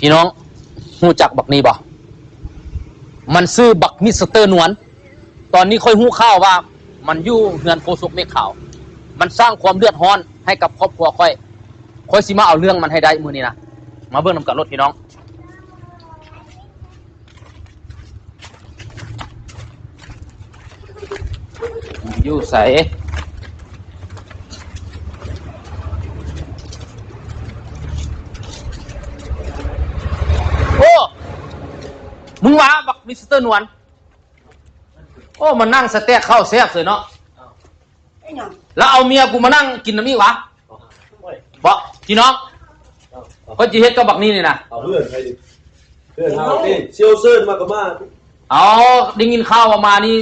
พี่น้องฮู้จักบักนี้บ่มันซื้อบักมิสเตอร์นวลตอนนี้ค่อยฮู้ข่าวว่ามันอยู่เฮือนโคศกเมฆขาวมันสร้างความเดือดร้อนให้กับครอบครัวค่อยสิมาเอาเรื่องมันให้ได้มื้อนี้นะมาเบิ่งนำกันรถพี่น้องอยู่ใสโอ้มึงว่าบักมิสเตอร์นวลโอ้มันนั่งสเต็กข้าวแซ่บเลยเนาะแล้วเอาเมียกูมานั่งกินน้ำนี่วะบ่พี่น้องก็จีเฮ็ดกับบักนี่นี่นะเอาเพื่อนใครดิเพื่อนเอาดิเซียวเซิร์นมากับมาเอาได้ยินข่าวว่ามานี่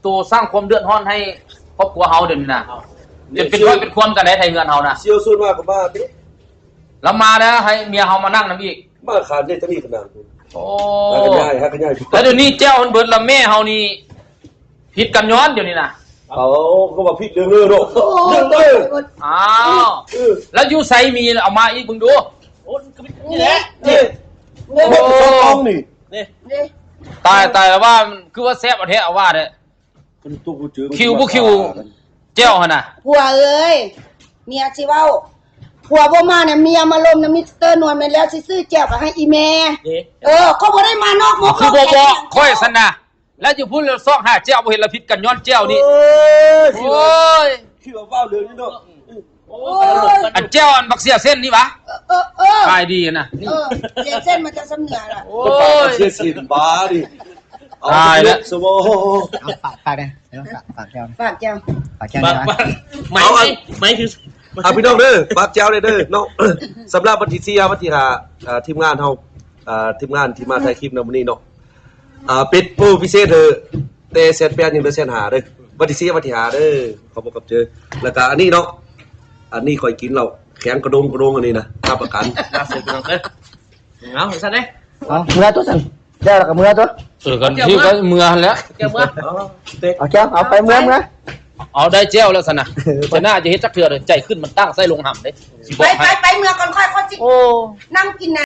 ตัวสร้างความเดือดร้อนให้ครอบครัวเฮาเดี๋ยวนี้นะจะเป็นร้อยเป็นความกันได้ไทยเงินเฮานะเซียวเซิร์นมากับมาดิแล้วมาแล้วให้เมียเฮามานั่งน้ำอีกมาขาดได้ทั้งนี้ขนาดโอ้ขยายขยายแล้วเดี๋ยวนี้เจ้าคนเบิดละแม่เฮานี่ผิดกันย้อนเดี๋ยวนี้นะเขาก็มาพิดเรื่องเรื่องเรื่องอ้าวแล้วยูไซมีเอามาอีกมึงดูโอ้นี่แหละนี่ต้องนี่ตายแล้วว่าคือว่าแซ่บประเทศเอาว่าเด้คิวบุคิวเจ้าหั่นน่ะผัวเอ้ยเมียสิเว้าผัวบ่มาเนี่ยเมียมาลมนะมิสเตอร์นวลไปแล้วสิซื้อแก้วก็ให้อีแม่เขาบ่ได้มานอกหมกคือบ่ค่อยซั่นน่ะแล้วอยู่พูดเรื่องซอกหาเจ้าบ่เห็นละผิดกันย้อนเจ้านี่โอ้ยคิวเว้าเรื่องนี้เนาะอันเจ้าอันบักเสียเส้นนี่วะขายดีนะเส้นเส้นมันจะสำเนือล่ะโอ้ยเสียสิบบาทดิตายแล้วสมองฝากเนี่ยฝากแก้วฝากแก้วไม่คือพี่น้องเด้อฝากแก้วเด้อน้องสำหรับวันที่4วันที่5ทีมงานเฮาทีมงานที่มาถ่ายคลิปในวันนี้เนาะเป็ดผู้พิเศษเด้อแต่เซตแปดยังเด้อเซต5เด้อวันที่4วันที่5เด้อขอบคุณครับเจอแล้วก็อันนี้เนาะอันนี้ค่อยกินเราแข็งกระดงอันนี้นะรับประกันน่าสนใจเด้อเอาซั่นเด้เอาเมื่อตัวซั่นแก้วแล้วก็เมื่อตัวสุดกันที่ก็เมื่อแล้วแก้วเมื่อเอาแก้วเอาไปเมื่อเอาได้เจ้าแล้วซั่นน่ะจะน่าจะเฮ็ดจักเทื่อเลยใจขึ้นมันตั้งใส่ลงห่ำเด้ไปเมื่อก่อนค่อยสินั่งกิน